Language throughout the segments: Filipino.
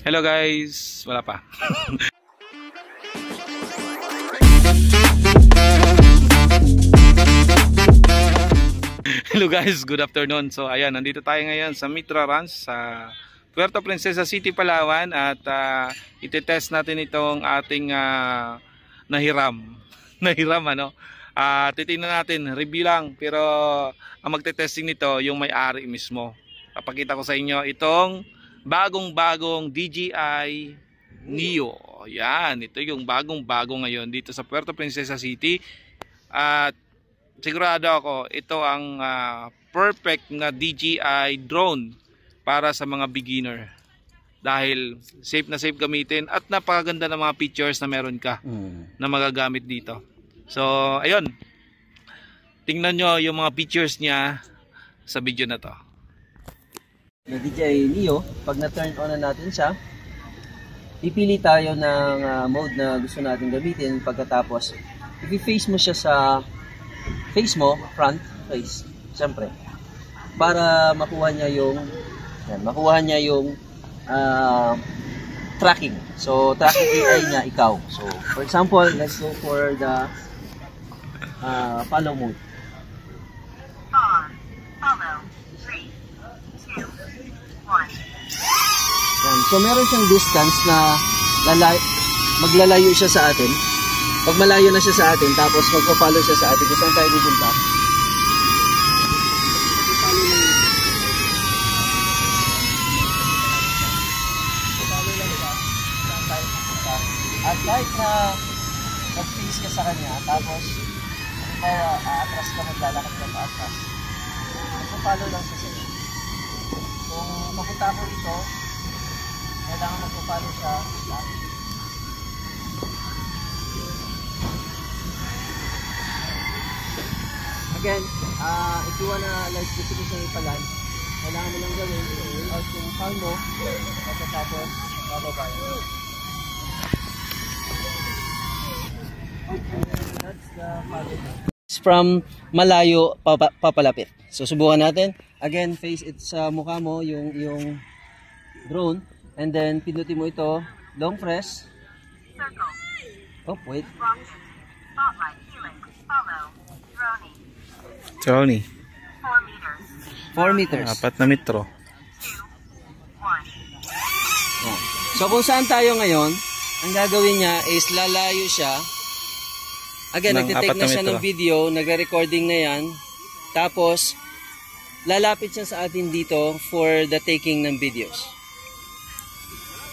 Hello guys, wala pa. Hello guys, good afternoon. So ayan, nandito tayo ngayon sa Mitra Ranch sa Puerto Princesa City, Palawan at itetest natin itong ating nahiram. Nahiram ano. Titingnan natin, review lang, pero ang magte-testing nito yung may-ari mismo. Papakita ko sa inyo itong bagong-bagong DJI Neo. Yan, ito yung bagong-bago ngayon dito sa Puerto Princesa City. At sigurado ako, ito ang perfect na DJI drone para sa mga beginner. Dahil safe na safe gamitin at napakaganda ng mga features na meron ka na magagamit dito. So, ayun. Tingnan nyo yung mga features niya sa video na to. Na DJI Neo, pag na-turn on na natin siya, pipili tayo ng mode na gusto natin gamitin. Pagkatapos, i-face mo siya sa face mo, front face, siyempre, para makuha niya yung tracking. So, tracking AI niya ikaw. So, for example, let's go for the follow mode. Follow. 3, 2, 1. Yan. So, meron siyang distance na maglalayo siya sa atin. Pag malayo na siya sa atin, tapos magpa-follow siya sa atin, kung saan tayo pupunta. At kahit na mag-face ka sa kanya, tapos atras ka, maglalakad ka atras, magpa-follow lang siya sa iyo. Kung mapunta mo dito, kailangan magpa-follow siya sa atin. Again, if you wanna like gusto ko siyang ipalan, kailangan mo lang gawin out yung palm mo, tapos bababa yun. That's the follow. From malayo papalapit. So subukan natin. Again, face it sa mukha mo yung drone, and then pindutin mo ito, long press. Circle. Oh, wait. Rocket. Spotlight. Helix. Follow. Drone. 4 meters. 4 meters. 4 na metro. 2, 1. Yan. So kung saan tayo ngayon, ang gagawin niya is lalayo siya. Again, nagtitake na siya ng video, nagre-recording na yan. Tapos, lalapit siya sa atin dito for the taking ng videos.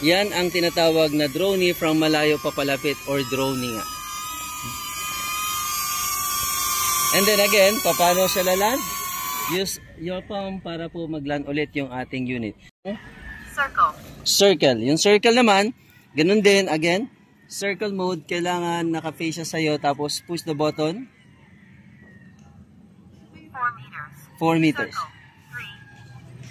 Yan ang tinatawag na drone from malayo papalapit or drone nga. And then again, paano siya laland? Use your palm para po magland ulit yung ating unit. Circle. Circle. Yung circle naman, ganun din, again, circle mode, kailangan naka-face siya sa'yo, tapos push the button. 4 meters. 4 meters. Circle.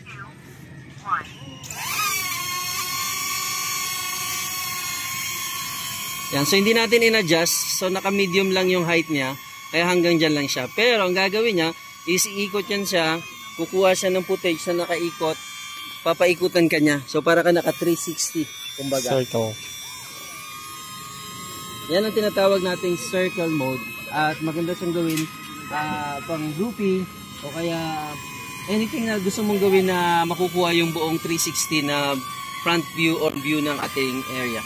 3, 2, 1. Yan, so hindi natin in-adjust, so naka-medium lang yung height niya, kaya hanggang dyan lang siya. Pero ang gagawin niya, is iikot yan siya, kukuha siya ng footage na nakaikot, papaikutan ka niya. So para ka naka 360, kumbaga. Circle. Yan ang tinatawag nating circle mode. At maganda siyang gawin pang groupie o kaya anything na gusto mong gawin na makukuha yung buong 360 na front view or view ng ating area.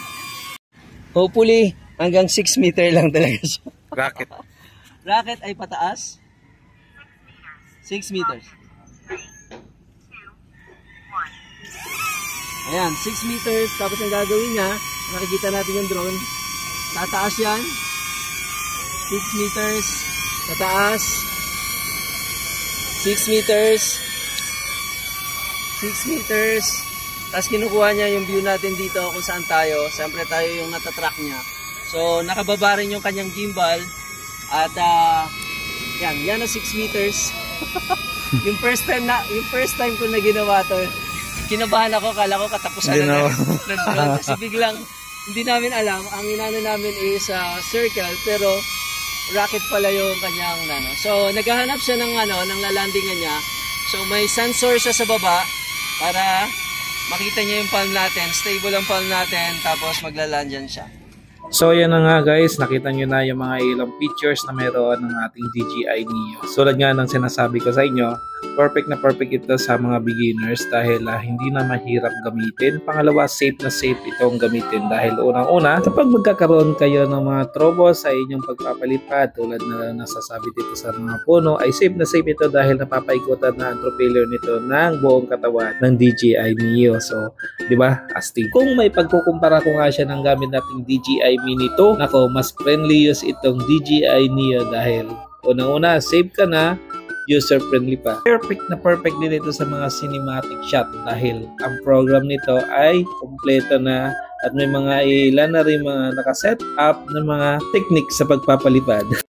Hopefully, hanggang 6 meter lang talaga siya. Rocket. Rocket ay pataas? 6 meters. 3, 2, 1. Ayan, 6 meters. Tapos ang gagawin niya, nakikita natin yung drone. Tataas yan. 6 meters. Tataas. 6 meters. 6 meters. Tapos kinukuha niya yung view natin dito kung saan tayo. Siyempre tayo yung natatrack niya. So, nakababa rin yung kanyang gimbal. At, yan na 6 meters. yung first time ko na ginawa to, kinabahan ako, kala ko katapusan na ng drone. Kasi biglang, hindi namin alam, ang inano namin is circle, pero rocket pala yung kanyang nano. So, naghahanap siya ng lalandingan niya. So, may sensor siya sa baba para makita niyo yung palm natin, stable ang palm natin, tapos maglaland dyan siya. So yan na nga guys, nakita nyo na yung mga ilang features na meron ng ating DJI Neo. Tulad nga ng sinasabi ko sa inyo, perfect na perfect ito sa mga beginners dahil hindi na mahirap gamitin. Pangalawa, safe na safe itong gamitin dahil unang-una, kapag magkakaroon kayo ng mga trouble sa inyong pagpapalipad tulad na nasasabi dito sa mga puno, ay safe na safe ito dahil napapaikutan na ang propeller nito ng buong katawan ng DJI Neo. So, di ba? Astig. Kung may pagkukumpara ko nga siya ng gamit nating DJI Mini 2, nako, mas friendly use itong DJI Neo dahil unang-una, safe ka na, user-friendly pa. Perfect na perfect din ito sa mga cinematic shot dahil ang program nito ay kompleto na at may mga ilan na rin mga nakaset up na mga technique sa pagpapalipad.